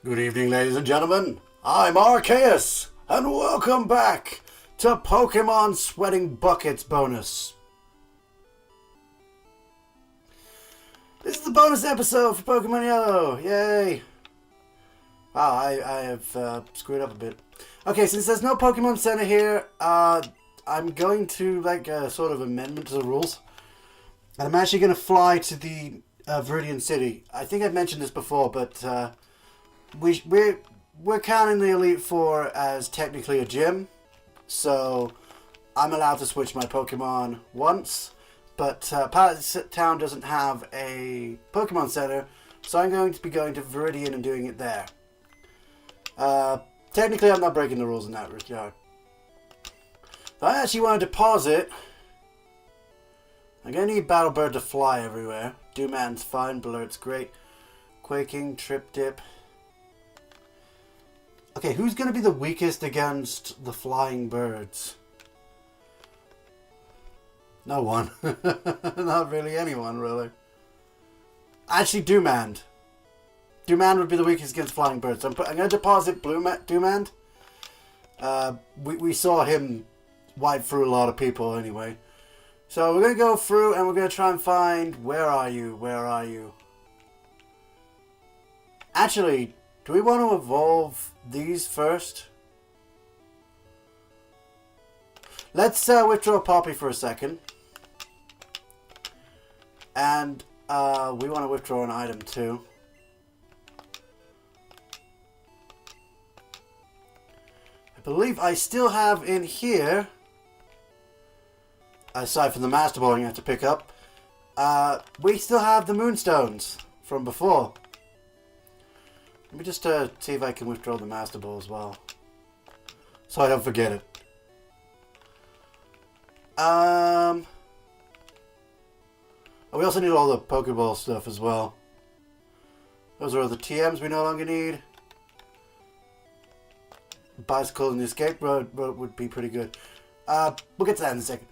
Good evening, ladies and gentlemen. I'm Arceus, and welcome back to Pokemon Sweating Buckets bonus. This is the bonus episode for Pokemon Yellow. Yay! Wow, I have screwed up a bit. Okay, since there's no Pokemon Center here, I'm going to like a sort of amendment to the rules. And I'm actually going to fly to the Viridian City. I think I've mentioned this before, but we're counting the Elite Four as technically a gym, so I'm allowed to switch my Pokemon once, but Pallet Town doesn't have a Pokemon Center, so I'm going to be going to Viridian and doing it there. Technically, I'm not breaking the rules in that regard. I actually want to deposit. I'm going to need Battle Bird to fly everywhere. Dewman's fine, Blurt's great. Quaking, Trip Dip. Okay, who's going to be the weakest against the flying birds? No one. Not really anyone, really. Actually, Dewmand. Dewmand would be the weakest against flying birds. So I'm going to deposit Dewmand. We saw him wipe through a lot of people anyway. So we're going to go through and we're going to try and find... Where are you? Where are you? Actually... Do we want to evolve these first? Let's withdraw Poppy for a second. And we want to withdraw an item too. I believe I still have in here, aside from the Master Ball you have to pick up, we still have the Moonstones from before. Let me just see if I can withdraw the Master Ball as well, so I don't forget it. Oh, we also need all the Pokeball stuff as well. Those are all the TMs we no longer need. Bicycle and the Escape Road would be pretty good. We'll get to that in a second.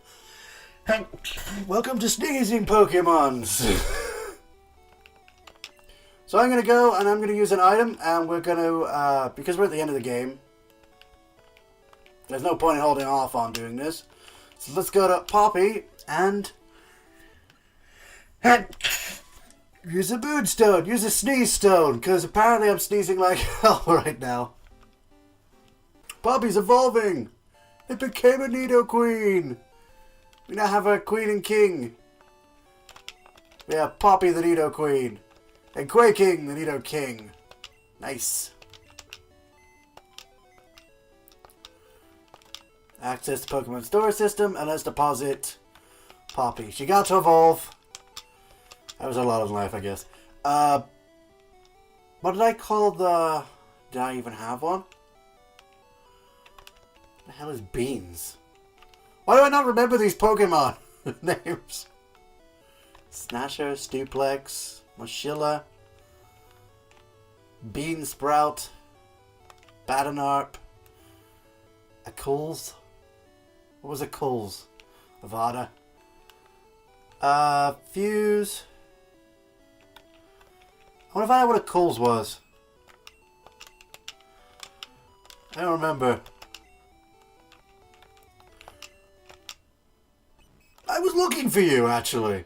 Welcome to Sneezing Pokemons! So I'm going to go and I'm going to use an item, and we're going to, because we're at the end of the game, there's no point in holding off on doing this. So let's go to Poppy and use a Moonstone, use a Sneeze Stone, because apparently I'm sneezing like hell right now. Poppy's evolving! It became a Nidoqueen! We now have a Queen and King. We have Poppy the Nidoqueen. And Quaking the Nido King. Nice. Access the Pokemon Store System, and let's deposit Poppy. She got to evolve. That was a lot of life, I guess. What did I call the... Did I even have one? What the hell is Beans? Why do I not remember these Pokemon names? Snatcher, Stuplex... Mochilla, Bean Sprout, Badanarp, a Coles. What was a Coles? Avada. Fuse. I wonder if I know what a Coles was. I don't remember. I was looking for you, actually.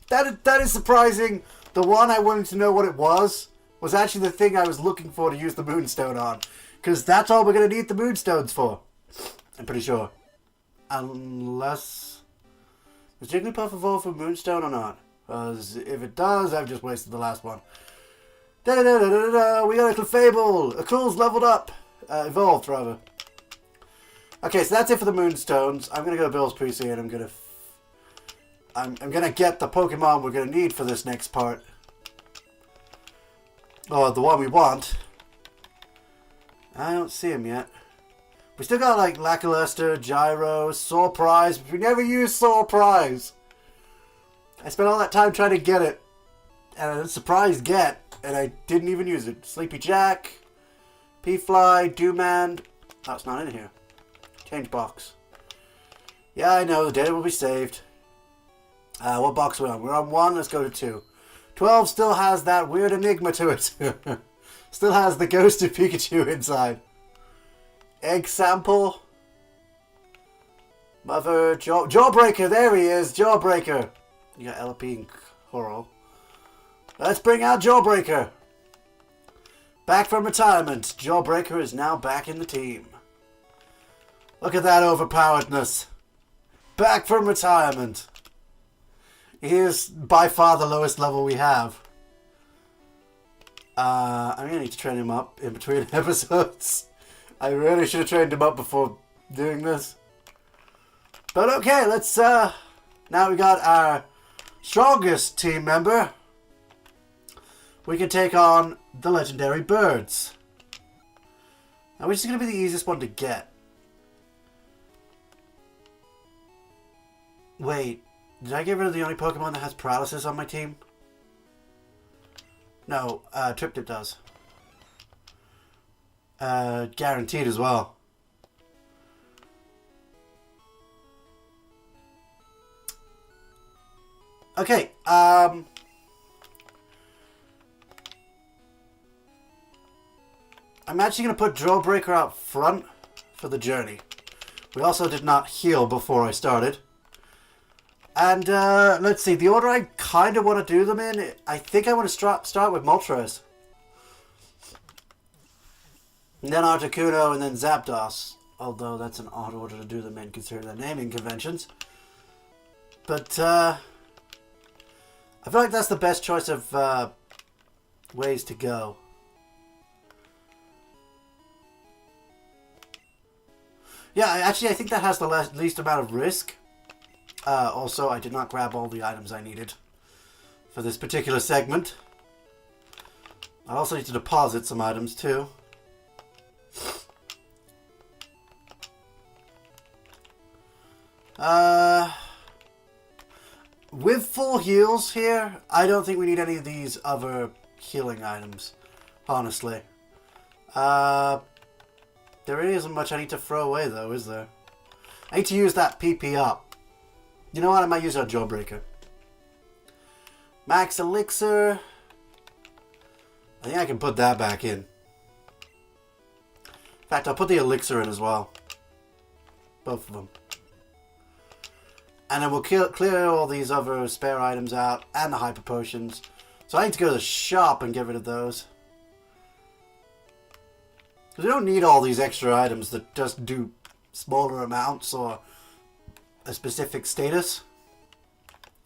That is surprising. The one I wanted to know what it was actually the thing I was looking for to use the Moonstone on. Because that's all we're going to need the Moonstones for. I'm pretty sure. Unless... Does Jigglypuff evolve from Moonstone or not? Because if it does, I've just wasted the last one. Da-da-da-da-da-da! We got a Clefable! A Cool's leveled up! Evolved, rather. Okay, so that's it for the Moonstones. I'm going to go to Bill's PC and I'm going to... I'm gonna get the Pokemon we're gonna need for this next part. Oh, the one we want. I don't see him yet. We still got like Lackluster, Gyro, Surprise, but we never used Surprise. I spent all that time trying to get it. And a surprise get, and I didn't even use it. Sleepy Jack, P-Fly, Dewmand. Oh, it's not in here. Change box. Yeah, I know, the data will be saved. What box are we on? We're on 1, let's go to 2. 12 still has that weird enigma to it. Still has the ghost of Pikachu inside. Egg sample. Mother Jawbreaker, there he is, Jawbreaker. You got LP and Coral. Let's bring out Jawbreaker. Back from retirement, Jawbreaker is now back in the team. Look at that overpoweredness. Back from retirement. He is by far the lowest level we have. I'm gonna need to train him up in between episodes. I really should have trained him up before doing this. But okay, let's, now we got our strongest team member. We can take on the legendary birds. Now, which is going to be the easiest one to get. Wait, did I get rid of the only Pokemon that has paralysis on my team? No, Triptip does. Guaranteed as well. Okay, I'm actually going to put Jawbreaker out front for the journey. We also did not heal before I started. And, let's see, the order I kind of want to do them in, I think I want to start with Moltres. And then Articuno, and then Zapdos. Although that's an odd order to do them in, considering their naming conventions. But, I feel like that's the best choice of, ways to go. Yeah, actually, I think that has the least amount of risk. Also, I did not grab all the items I needed for this particular segment. I also need to deposit some items, too. With full heals here, I don't think we need any of these other healing items, honestly. There really isn't much I need to throw away, though, is there? I need to use that PP up. You know what? I might use our Jawbreaker. Max Elixir. I think I can put that back in. In fact, I'll put the Elixir in as well. Both of them. And then we'll clear all these other spare items out. And the Hyper Potions. So I need to go to the shop and get rid of those. Because we don't need all these extra items that just do smaller amounts or a specific status.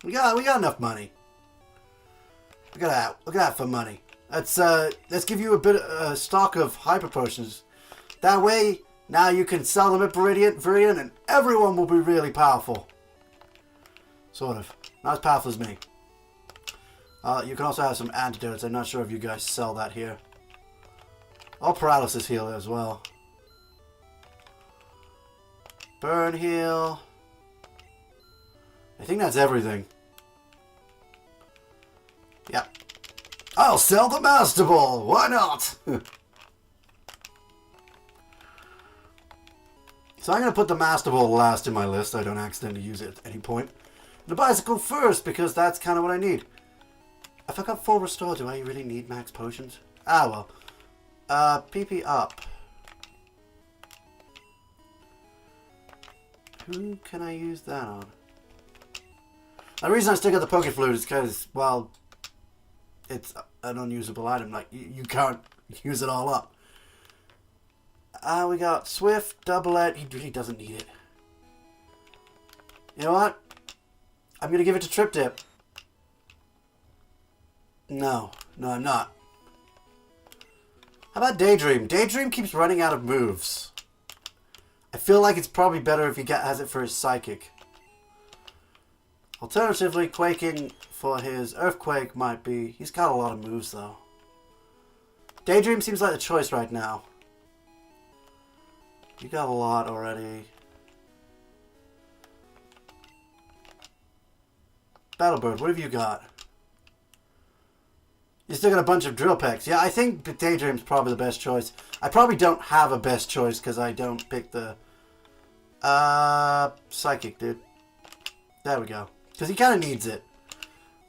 We got enough money. Look at that. Look at that for money. Let's give you a bit of stock of Hyper Potions. That way, now you can sell them at Viridian and everyone will be really powerful. Sort of. Not as powerful as me. You can also have some antidotes. I'm not sure if you guys sell that here. Or paralysis heal as well. Burn heal. I think that's everything. Yep. I'll sell the Master Ball. Why not? So I'm going to put the Master Ball last in my list. I don't accidentally use it at any point. The bicycle first, because that's kind of what I need. If I got full restore, do I really need max potions? Ah, well. PP up. Who can I use that on? The reason I still got the Poke Flute is because, well, it's an unusable item. Like, you can't use it all up. We got Swift, Double Edge. He really doesn't need it. You know what? I'm going to give it to Trip Dip. No, I'm not. How about Daydream? Daydream keeps running out of moves. I feel like it's probably better if he has it for his Psychic. Alternatively, Quaking for his Earthquake might be... He's got a lot of moves, though. Daydream seems like the choice right now. You got a lot already. Battlebird, what have you got? You still got a bunch of Drill Pecks. Yeah, I think Daydream's probably the best choice. I probably don't have a best choice because I don't pick the... Psychic, dude. There we go. Because he kind of needs it.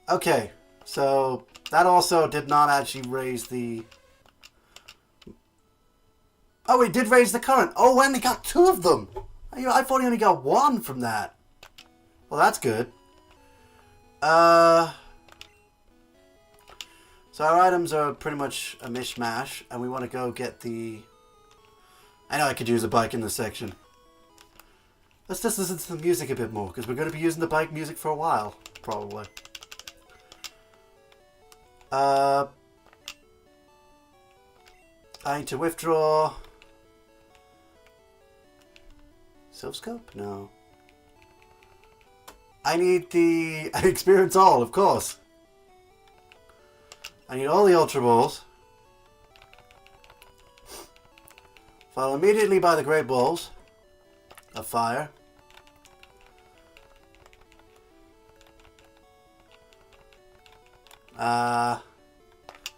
Okay, so that also did not actually raise the Oh, it did raise the current. Oh, and they got 2 of them. I thought he only got 1 from that. Well, that's good. So our items are pretty much a mishmash, and we want to go get the... I know I could use a bike in this section. Let's just listen to the music a bit more, because we're going to be using the bike music for a while, probably. I need to withdraw... Silphscope? No. I need the... Experience all, of course. I need all the Ultra Balls. Followed immediately by the Great Balls of Fire. I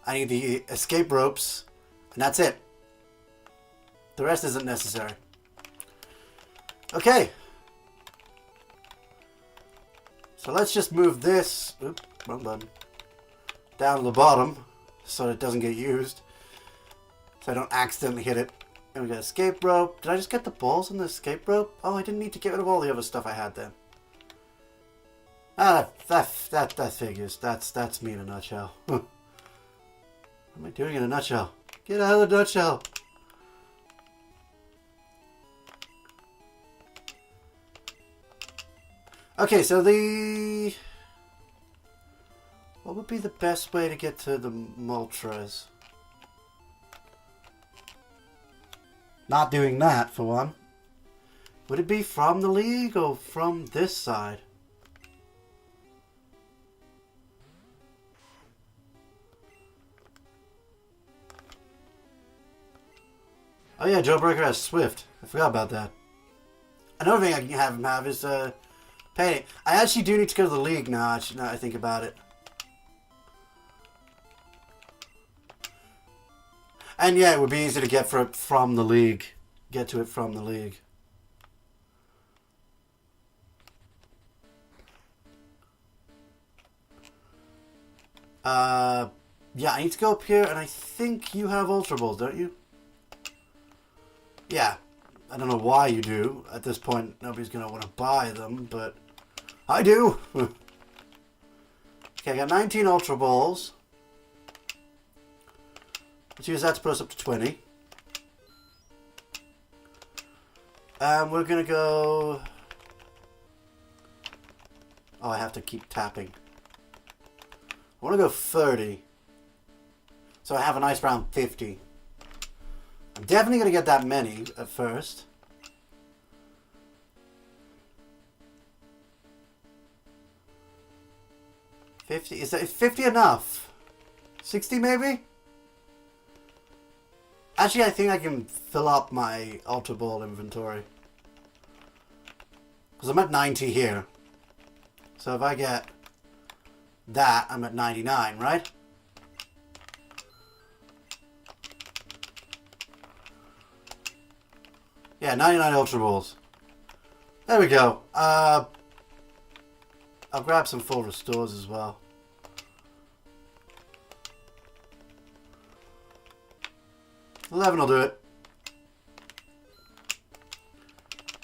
need the escape ropes, and that's it. The rest isn't necessary. Okay. So let's just move this, oops, wrong button, down to the bottom so it doesn't get used. So I don't accidentally hit it. And we got escape rope. Did I just get the balls in the escape rope? Oh, I didn't need to get rid of all the other stuff I had then. Ah, that figures. That's me in a nutshell. What am I doing in a nutshell? Get out of the nutshell. Okay, so the... What would be the best way to get to the Moltres? Not doing that, for one. Would it be from the League or from this side? Oh yeah, Jawbreaker has Swift. I forgot about that. Another thing I can have him have is Pay. I actually do need to go to the League now, now I think about it. And yeah, it would be easy to get for it from the League. Get to it from the League. Yeah, I need to go up here, and I think you have Ultra Balls, don't you? Yeah. I don't know why you do. At this point, nobody's going to want to buy them, but I do. Okay, I got 19 Ultra Balls. Let's use that to put us up to 20. And we're going to go... Oh, I have to keep tapping. I want to go 30. So I have a nice round 50. I'm definitely going to get that many at first. Is 50 enough? 60 maybe? Actually, I think I can fill up my Ultra Ball inventory. Because I'm at 90 here. So if I get that, I'm at 99, right? Yeah, 99 Ultra Balls. There we go. I'll grab some full restores as well. $11 will do it.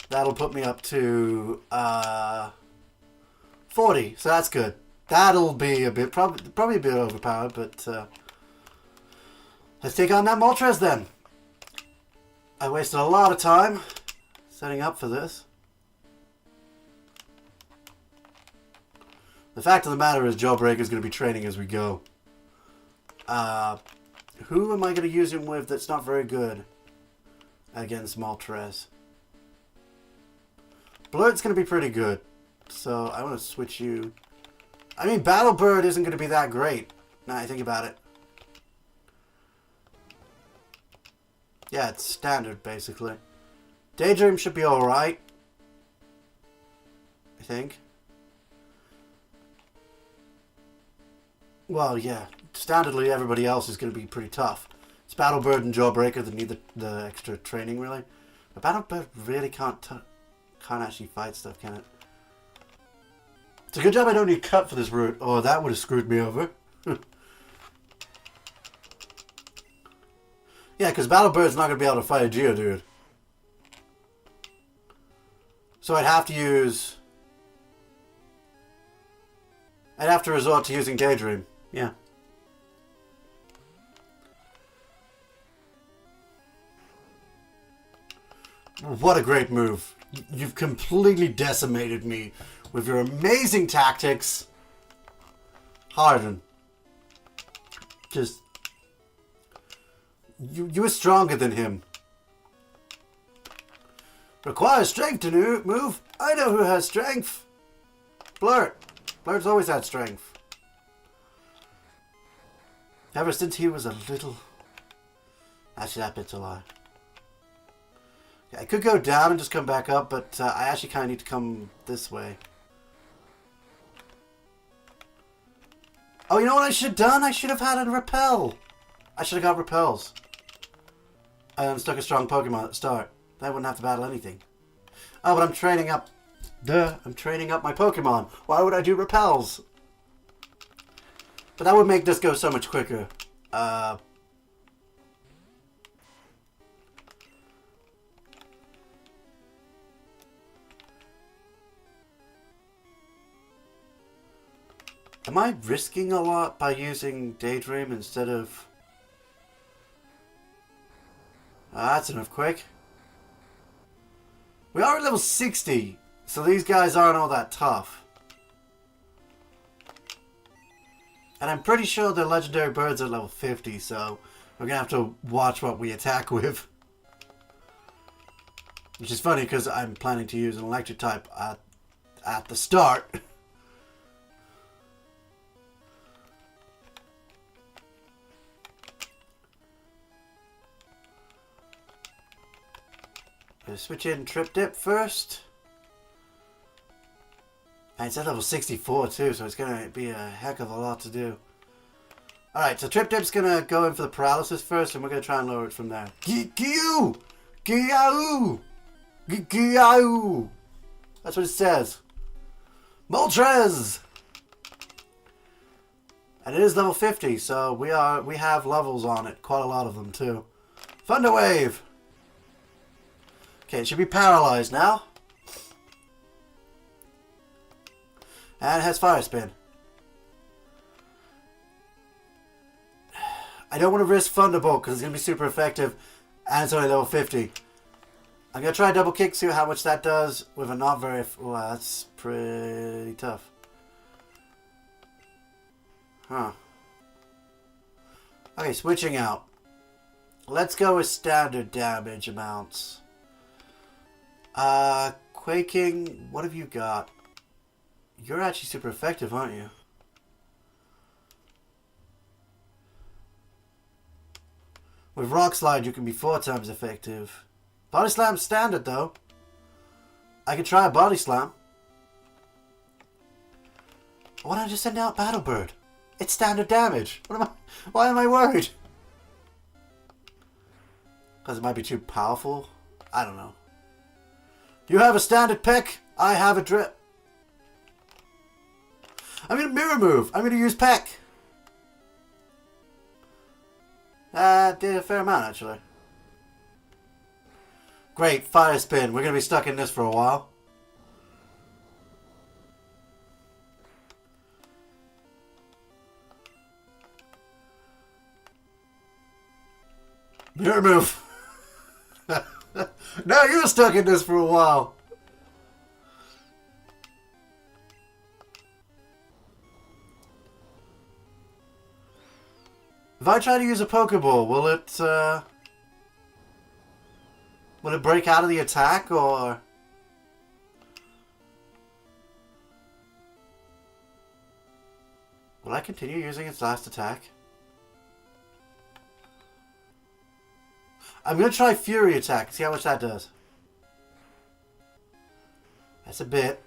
That'll put me up to 40, so that's good. That'll be a bit, probably a bit overpowered, but let's take on that Moltres then. I wasted a lot of time setting up for this. The fact of the matter is Jawbreaker is going to be training as we go. Who am I going to use him with that's not very good against Moltres? Blurt's going to be pretty good. So I want to switch you. I mean, Battle Bird isn't going to be that great. Now I think about it. Yeah, it's standard, basically. Daydream should be alright. I think. Well, yeah. Standardly, everybody else is going to be pretty tough. It's Battle Bird and Jawbreaker that need the extra training, really. But Battle Bird really can't actually fight stuff, can it? It's a good job I don't need Cut for this route. Oh, that would have screwed me over. Yeah, because Battle Bird's not going to be able to fight a Geodude. So I'd have to use... I'd have to resort to using Daydream. Yeah. What a great move. You've completely decimated me with your amazing tactics. Harden. Just... You were stronger than him. Requires strength to move. I know who has strength. Blurt. Blurt's always had strength. Ever since he was a little... Actually, that bit's a lie. Yeah, I could go down and just come back up, but I actually kind of need to come this way. Oh, you know what I should have done? I should have had a repel. I should have got repels. And stuck a strong Pokemon at the start. Then I wouldn't have to battle anything. Oh, but I'm training up... Duh. I'm training up my Pokemon. Why would I do repels? But that would make this go so much quicker. Am I risking a lot by using Daydream instead of... that's enough quick. We are at level 60, so these guys aren't all that tough. And I'm pretty sure the legendary birds are level 50, so we're going to have to watch what we attack with. Which is funny because I'm planning to use an electric type at the start. Switch in Trip Dip first. And it's at level 64 too, so it's going to be a heck of a lot to do. Alright, so Trip Dip's going to go in for the paralysis first, and we're going to try and lower it from there. Giu! Giu! Giu! That's what it says. Moltres! And it is level 50, so we have levels on it. Quite a lot of them too. Thunder Wave! Okay, it should be paralyzed now. And it has Fire Spin. I don't want to risk Thunderbolt because it's going to be super effective. And it's only level 50. I'm going to try Double Kick, see how much that does with a not very... Well, that's pretty tough. Huh. Okay, switching out. Let's go with standard damage amounts. Quaking, what have you got? You're actually super effective, aren't you? With Rock Slide, you can be 4 times effective. Body Slam's standard, though. I could try a Body Slam. Why don't I just send out Battle Bird? It's standard damage. Why am I worried? Because it might be too powerful? I don't know. You have a standard Peck. I have a Drip. I'm going to Mirror Move. I'm going to use Peck. Did a fair amount, actually. Great. Fire Spin. We're going to be stuck in this for a while. Mirror Move. No, you're stuck in this for a while. If I try to use a Pokeball, will it break out of the attack, or... Will I continue using its last attack? I'm going to try Fury Attack, see how much that does. That's a bit.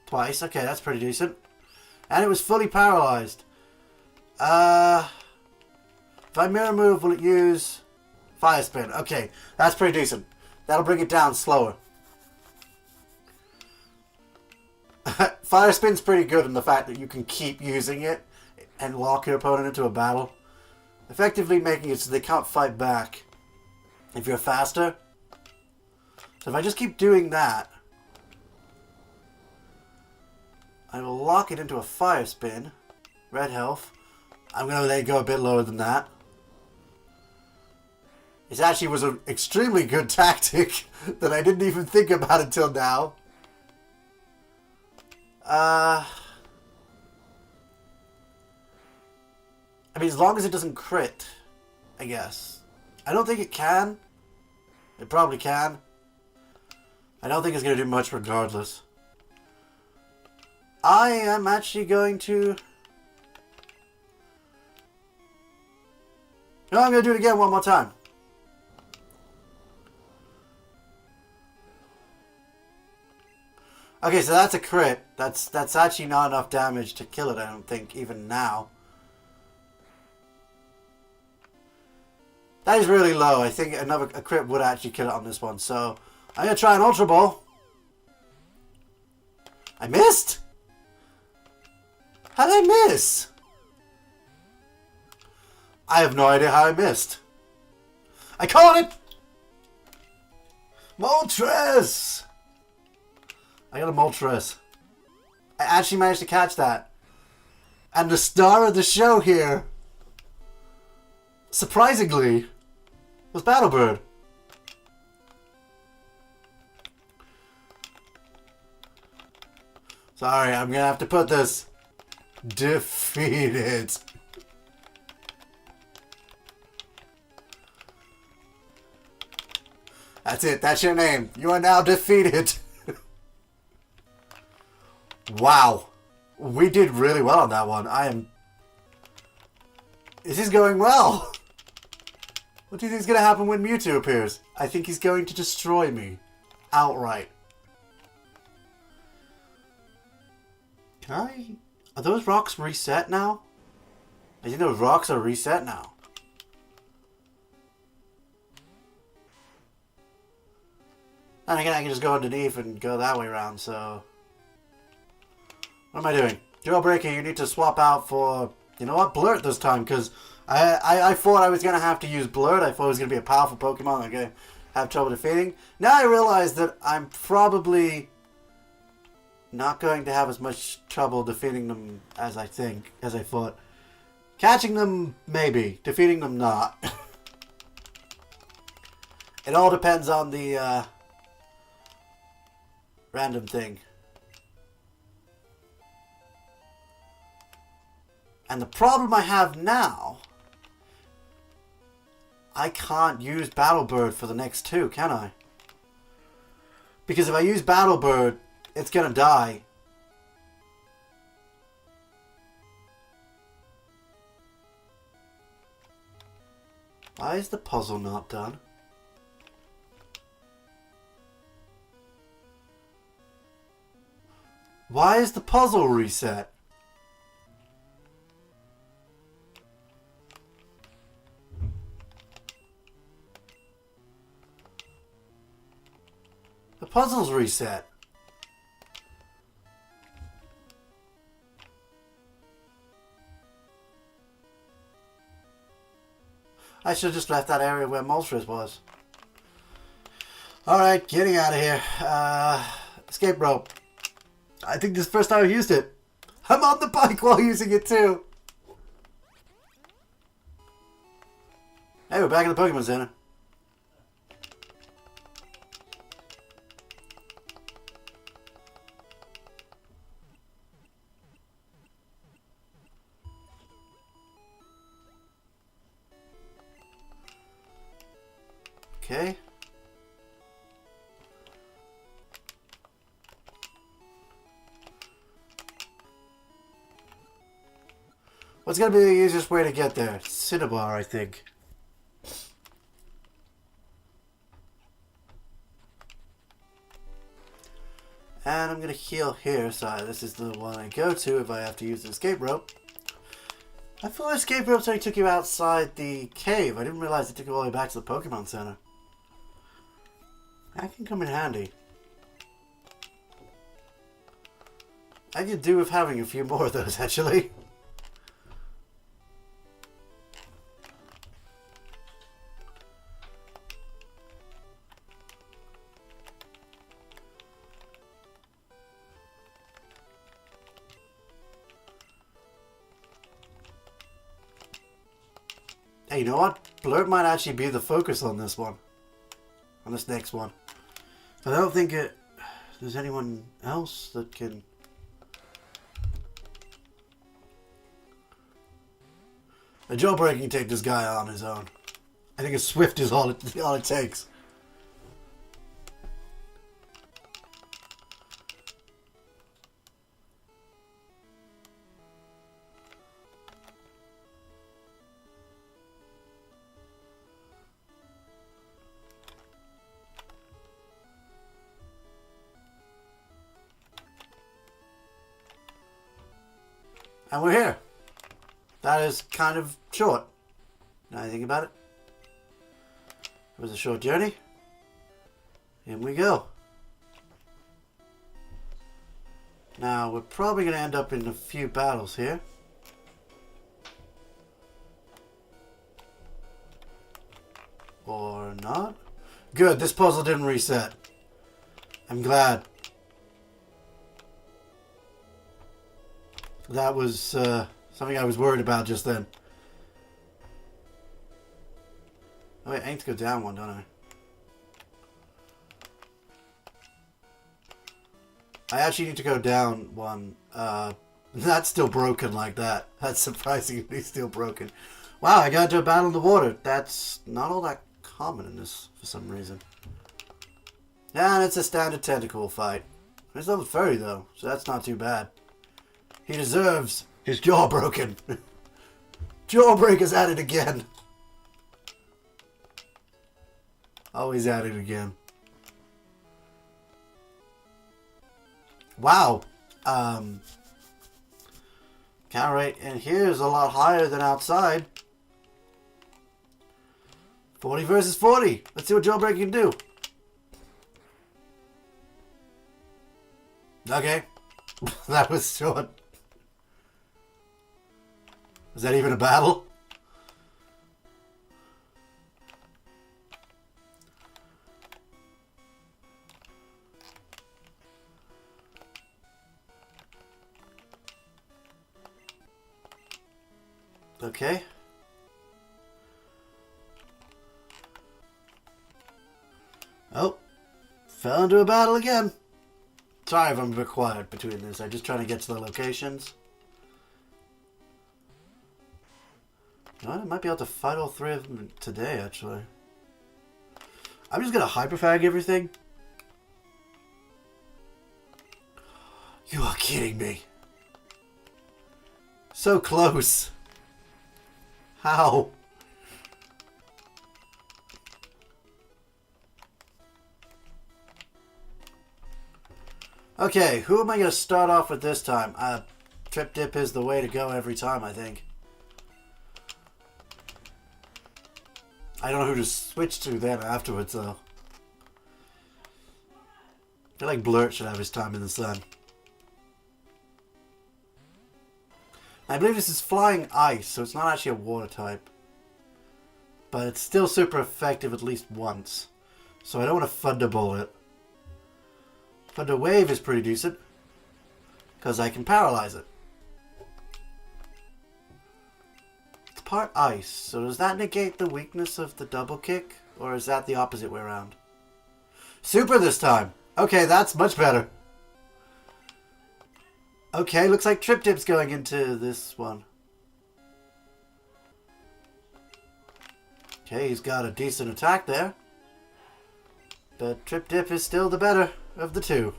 Twice, okay, that's pretty decent. And it was fully paralyzed. If I Mirror Move, will it use Fire Spin? Okay, that's pretty decent. That'll bring it down slower. Fire Spin's pretty good in the fact that you can keep using it and lock your opponent into a battle. Effectively making it so they can't fight back if you're faster. So if I just keep doing that, I will lock it into a fire spin. Red health. I'm going to let it go a bit lower than that. It actually was an extremely good tactic that I didn't even think about until now. I mean, as long as it doesn't crit, I guess. I don't think it can. It probably can. I don't think it's going to do much regardless. I am actually going to... No, I'm going to do it again one more time. Okay, so that's a crit. That's actually not enough damage to kill it, I don't think, even now. That is really low. I think a crit would actually kill it on this one. So, I'm going to try an Ultra Ball. I missed? How did I miss? I have no idea how I missed. I caught it! Moltres! I got a Moltres. I actually managed to catch that. And the star of the show here, surprisingly, was Battlebird. Sorry, I'm gonna have to put this. Defeated. That's it. That's your name. You are now defeated. Wow. We did really well on that one. This is going well. What do you think is going to happen when Mewtwo appears? I think he's going to destroy me. Outright. Are those rocks reset now? I think those rocks are reset now. And again, I can just go underneath and go that way around, so... What am I doing? Jailbreaker, you need to swap out for... You know what? Blurt this time, because I thought I was going to have to use Blurt. I thought it was going to be a powerful Pokemon I'm going to have trouble defeating. Now I realize that I'm probably not going to have as much trouble defeating them as I thought. Catching them, maybe. Defeating them, not. It all depends on the random thing. And the problem I have now, I can't use Battlebird for the next two, can I? Because if I use Battlebird, it's gonna die. Why is the puzzle not done? Why is the puzzle reset? The puzzle's reset. I should have just left that area where Moltres was. Alright, getting out of here. Escape rope. I think this is the first time I've used it. I'm on the bike while using it too. Hey, we're back in the Pokemon Center. Okay. What's going to be the easiest way to get there? Cinnabar, I think. And I'm going to heal here, so this is the one I go to if I have to use the escape rope. I thought escape ropes only took you outside the cave. I didn't realize it took you all the way back to the Pokemon Center. That can come in handy. I could do with having a few more of those, actually. Hey, you know what? Blurt might actually be the focus on this one. On this next one. I don't think there's anyone else that can... A jailbreak can take this guy on his own. I think a Swift is all it takes. And we're here. That is kind of short. Now you think about it. It was a short journey. In we go. Now we're probably going to end up in a few battles here. Or not. Good, this puzzle didn't reset. I'm glad. That was something I was worried about just then. Oh wait, I need to go down one, don't I? I actually need to go down one. That's still broken like that. That's surprisingly still broken. Wow, I got into a battle in the water. That's not all that common in this for some reason. Yeah, and it's a standard tentacle fight. It's level 30 though, so that's not too bad. He deserves his jaw broken. Jawbreak is at it again. Always at it again. Wow. Count rate in here is a lot higher than outside. 40 versus 40. Let's see what Jawbreak can do. Okay. That was short. Was that even a battle? Okay. Oh. Fell into a battle again. Sorry if I'm a bit quiet between this. I'm just trying to get to the locations. You know what? I might be able to fight all three of them today, actually. I'm just going to hyperfag everything. You are kidding me. So close. How? Okay, who am I going to start off with this time? Trip Dip is the way to go every time, I think. I don't know who to switch to then afterwards, though. I feel like Blurt should have his time in the sun. I believe this is flying ice, so it's not actually a water type. But it's still super effective at least once. So I don't want to Thunderbolt it. Thunder Wave is pretty decent. Because I can paralyze it. It's part ice, so does that negate the weakness of the double kick? Or is that the opposite way around? Super this time! Okay, that's much better. Okay, looks like Trip Dip's going into this one. Okay, he's got a decent attack there. But Trip Dip is still the better of the two.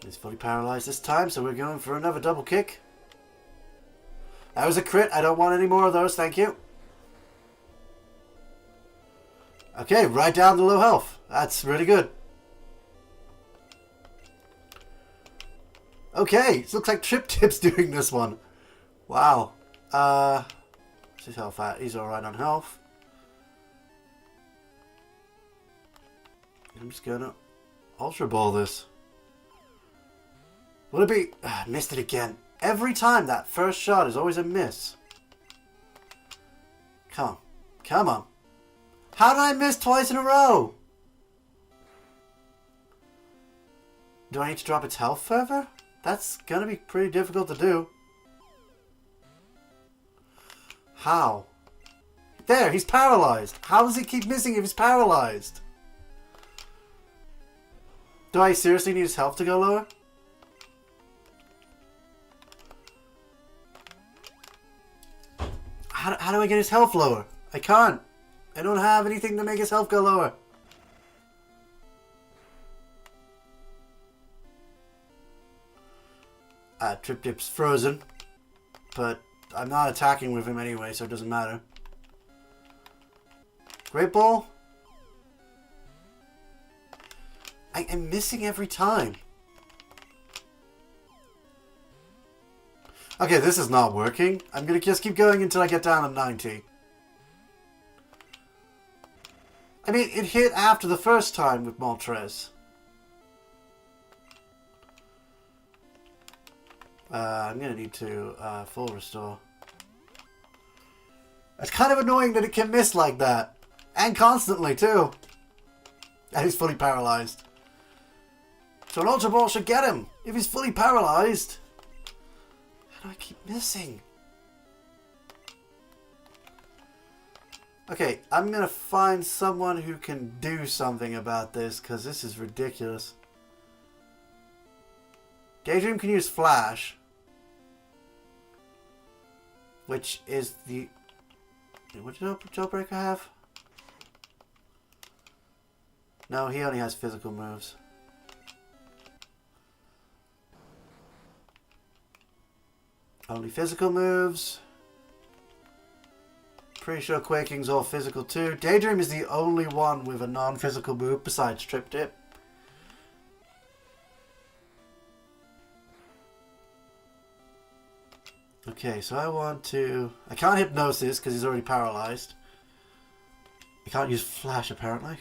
He's fully paralyzed this time, so we're going for another double kick. That was a crit. I don't want any more of those, thank you. Okay, right down to low health. That's really good. Okay, it looks like Trip Dip's doing this one. Wow. What's his health at? He's alright on health. I'm just gonna Ultra Ball this. Will it be... missed it again. Every time that first shot is always a miss. Come on. Come on. How did I miss twice in a row? Do I need to drop its health further? That's gonna be pretty difficult to do. How? There, he's paralyzed. How does he keep missing if he's paralyzed? Do I seriously need his health to go lower? How do I get his health lower? I can't. I don't have anything to make his health go lower. Trip Dip's frozen. But I'm not attacking with him anyway, so it doesn't matter. Great Ball? I'm missing every time. Okay, this is not working. I'm gonna just keep going until I get down to 90. I mean, it hit after the first time with Moltres. I'm gonna need to full restore. It's kind of annoying that it can miss like that. And constantly, too. And he's fully paralyzed. So an Ultra Ball should get him. If he's fully paralyzed. How do I keep missing? Okay, I'm gonna find someone who can do something about this, because this is ridiculous. Daydream can use Flash. Which is the... What did Jailbreaker have? No, he only has physical moves. Only physical moves. Pretty sure Quaking's all physical too. Daydream is the only one with a non-physical move besides Trip Dip. Okay, so I want to... I can't Hypnosis because he's already paralyzed. I can't use Flash apparently.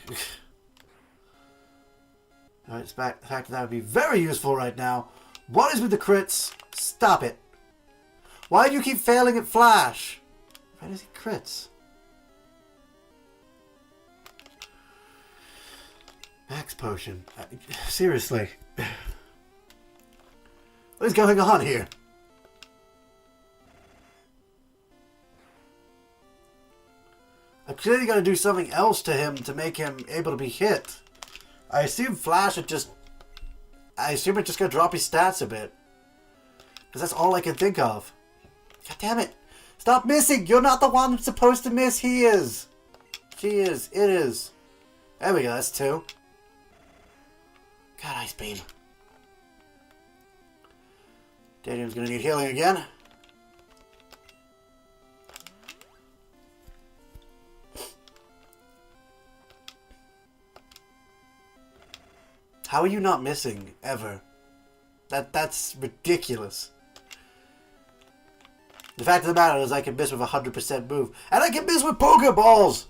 Alright, the fact that would be very useful right now. What is with the crits? Stop it. Why do you keep failing at Flash? Why does he crits? Max Potion. Seriously. What is going on here? I'm clearly going to do something else to him to make him able to be hit. I assume Flash would just... I assume it's just going to drop his stats a bit. Because that's all I can think of. God damn it. Stop missing. You're not the one that's supposed to miss. He is. She is. It is. There we go. That's 2. God, Ice Beam. Daydream's going to need healing again. How are you not missing, ever? That's ridiculous. The fact of the matter is I can miss with 100% move. And I can miss with Pokeballs!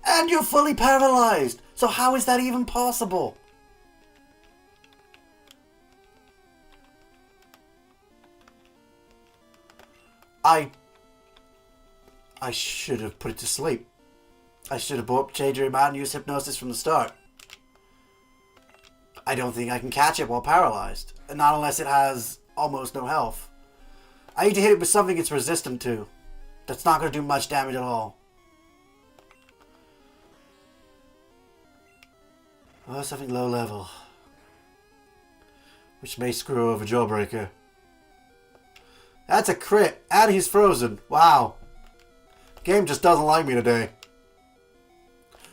And you're fully paralyzed! So how is that even possible? I should have put it to sleep. I should have brought Daydream out and used Hypnosis from the start. I don't think I can catch it while paralyzed. And not unless it has almost no health. I need to hit it with something it's resistant to. That's not going to do much damage at all. Oh, something low level. Which may screw over Jailbreaker. That's a crit. And he's frozen. Wow. The game just doesn't like me today.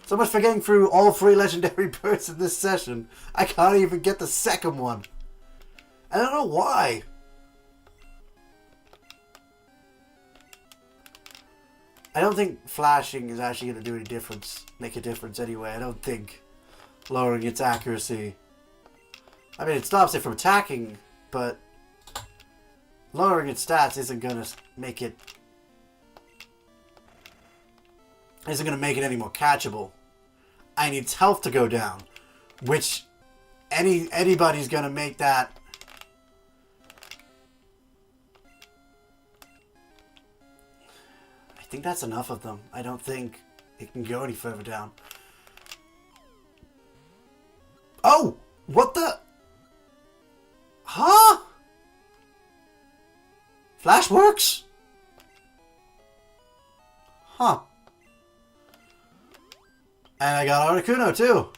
So much for getting through all 3 legendary birds in this session. I can't even get the second one. I don't know why. I don't think flashing is actually going to do any difference. Make a difference anyway. I don't think lowering its accuracy. I mean, it stops it from attacking, but lowering its stats isn't going to make it... isn't going to make it any more catchable. I need its health to go down, which anybody's going to make that. I think that's enough of them. I don't think it can go any further down. Oh! What the? Huh? Flash works? Huh. And I got Articuno too.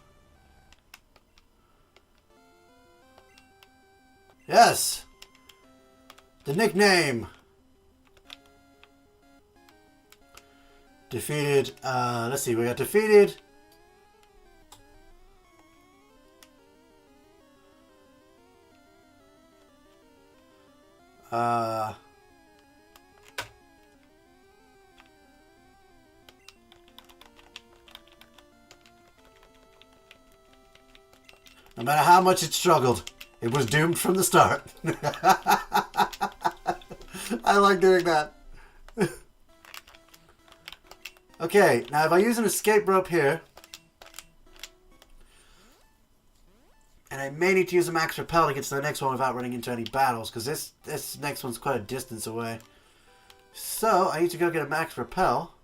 Yes. The nickname. Defeated, let's see, we got defeated. No matter how much it struggled, it was doomed from the start. I like doing that. Okay, now if I use an escape rope here, and I may need to use a max repel to get to the next one without running into any battles, because this next one's quite a distance away. So, I need to go get a max repel.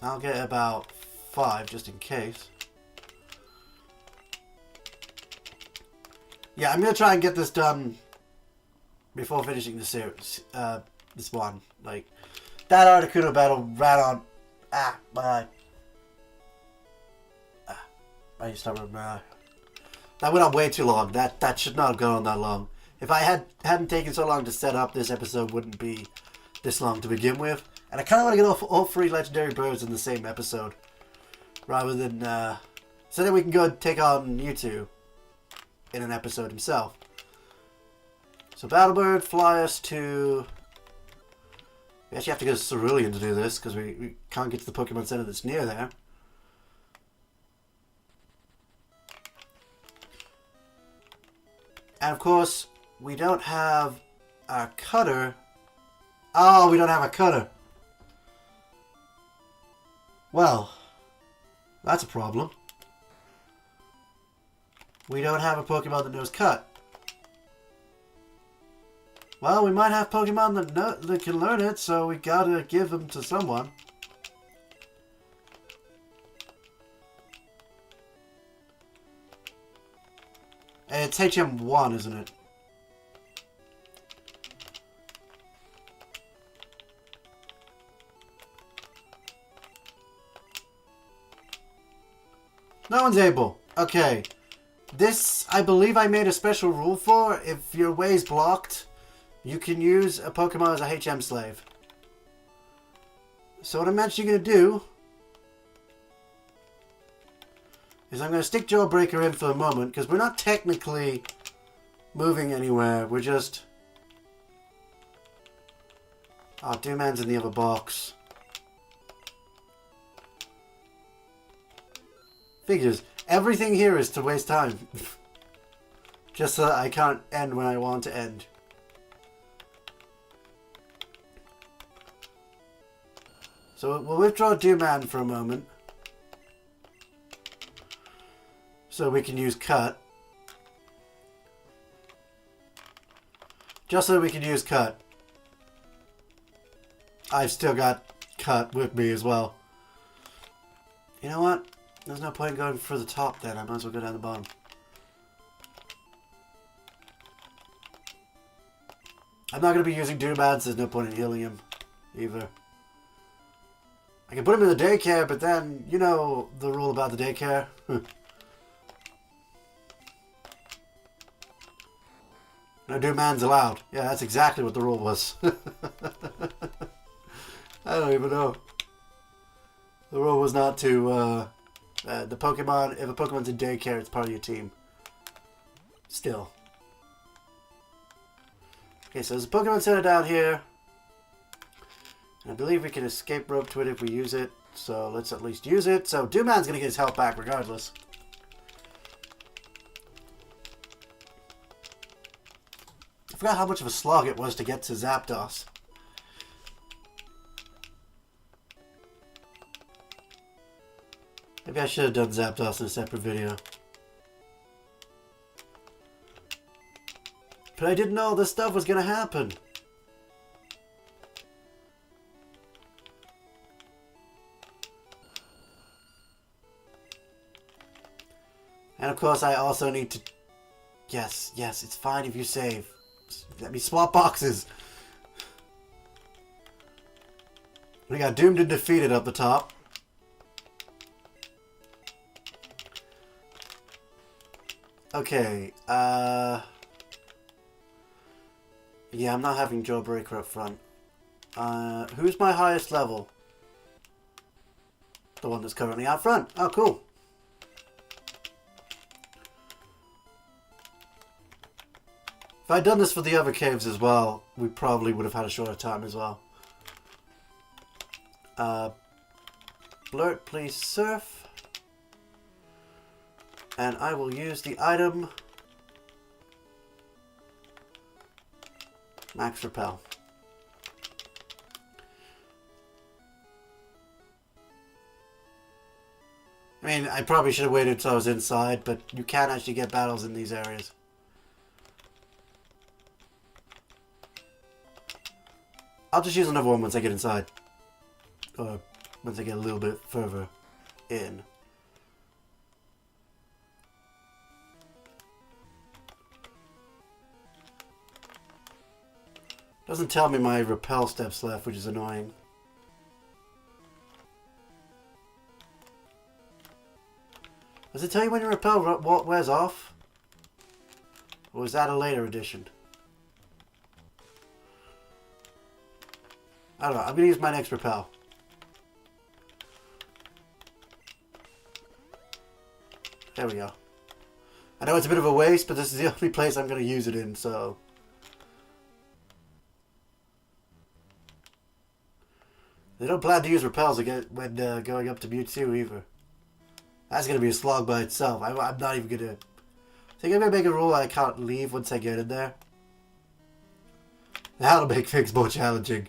I'll get about 5 just in case. Yeah, I'm going to try and get this done before finishing the series. This one. Like, that Articuno battle ran on... I start that went on way too long. That should not have gone on that long. If I hadn't taken so long to set up, this episode wouldn't be this long to begin with. And I kind of want to get all 3 legendary birds in the same episode, rather than so that we can go and take on Mewtwo in an episode himself. So Battlebird, fly us to... We actually have to go to Cerulean to do this, because we can't get to the Pokemon Center that's near there. And of course, we don't have our cutter. Oh, we don't have a cutter. Well, that's a problem. We don't have a Pokemon that knows cut. Well, we might have Pokemon that can learn it, so we gotta give them to someone. It's HM1, isn't it? No one's able. Okay. This, I believe I made a special rule for. If your way's blocked, you can use a Pokemon as a HM slave. So what I'm actually going to do is I'm going to stick Jawbreaker in for the moment, because we're not technically moving anywhere. We're just... Oh, Dooman's in the other box. Figures. Everything here is to waste time. Just so that I can't end when I want to end. So we'll withdraw Dooman for a moment. So we can use Cut. Just so we can use Cut. I've still got Cut with me as well. You know what? There's no point in going for the top then. I might as well go down the bottom. I'm not going to be using Dooman, so there's no point in healing him either. I can put him in the daycare, but then, you know the rule about the daycare. No Dooman's allowed. Yeah, that's exactly what the rule was. I don't even know. The rule was not to, the Pokemon, if a Pokemon's in daycare, it's part of your team. Still. Okay, so there's a Pokemon Center down here. I believe we can escape rope to it if we use it. So let's at least use it. So Dooman's going to get his health back regardless. I forgot how much of a slog it was to get to Zapdos. Maybe I should have done Zapdos in a separate video. But I didn't know this stuff was going to happen. And of course I also need to... Yes, it's fine if you save. Let me swap boxes. We got doomed and defeated up the top. Okay, yeah, I'm not having Jawbreaker up front. Who's my highest level? The one that's currently out front. Oh, cool. If I'd done this for the other caves as well, we probably would have had a shorter time as well. Blurt, please surf. And I will use the item Max Repel. I mean, I probably should have waited until I was inside, but you can actually get battles in these areas. I'll just use another one once I get inside. Or once I get a little bit further in. Doesn't tell me my repel steps left, which is annoying. Does it tell you when your repel wears off? Or is that a later edition? I don't know. I'm going to use my next repel. There we go. I know it's a bit of a waste, but this is the only place I'm going to use it in, so... They don't plan to use repels again when going up to Mewtwo either. That's going to be a slog by itself. I'm not even going to... I think I'm going to make a rule I can't leave once I get in there. That'll make things more challenging.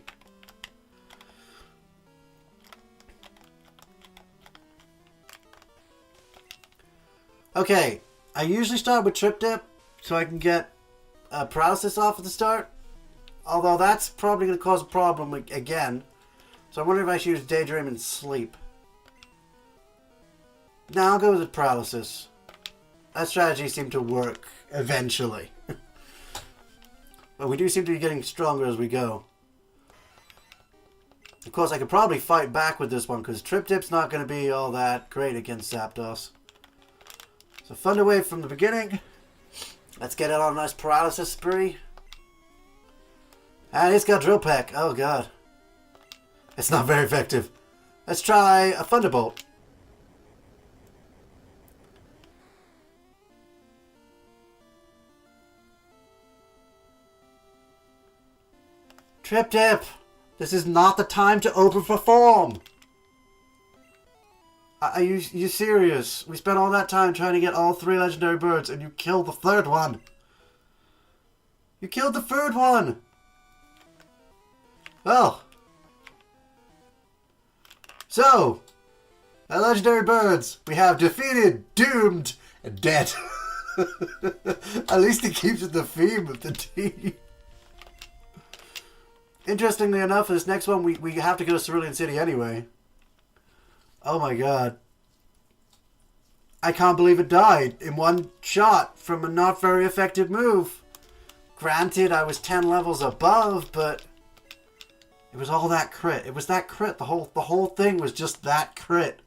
Okay, I usually start with Trip Dip so I can get paralysis off at the start. Although that's probably going to cause a problem again. So I'm wondering if I should use Daydream and Sleep. Now I'll go with the paralysis. That strategy seemed to work eventually. But we do seem to be getting stronger as we go. Of course, I could probably fight back with this one because Trip Dip's not going to be all that great against Zapdos. So Thunder Wave from the beginning. Let's get it on a nice paralysis spree. And it's got Drill Peck. Oh god. It's not very effective. Let's try a Thunderbolt. Trip Dip! This is not the time to overperform! Are you serious? We spent all that time trying to get all 3 legendary birds and you killed the 3rd one! You killed the 3rd one! Well... So, our legendary birds, we have defeated, doomed, and dead. At least it keeps it the theme of the team. Interestingly enough, this next one, we have to go to Cerulean City anyway. Oh my god. I can't believe it died in one shot from a not very effective move. Granted, I was 10 levels above, but... It was all that crit. It was that crit. The whole thing was just that crit.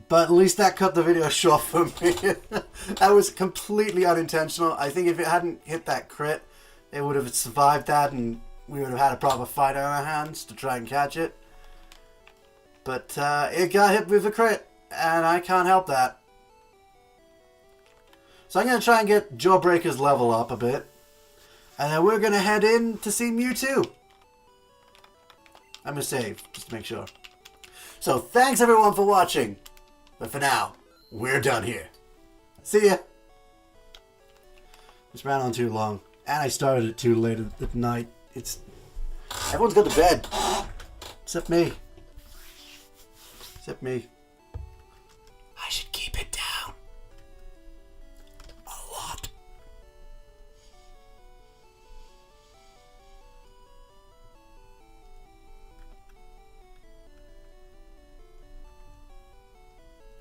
But at least that cut the video short for me. That was completely unintentional. I think if it hadn't hit that crit, it would have survived that and we would have had a proper fight on our hands to try and catch it. But it got hit with a crit, and I can't help that. So I'm going to try and get Jawbreaker's level up a bit. And then we're going to head in to see Mewtwo. I'm going to save, just to make sure. So, thanks everyone for watching. But for now, we're done here. See ya. This ran on too long. And I started it too late at night. Everyone's got to bed. Except me. Except me. I should keep it down. A lot.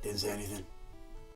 Didn't say anything.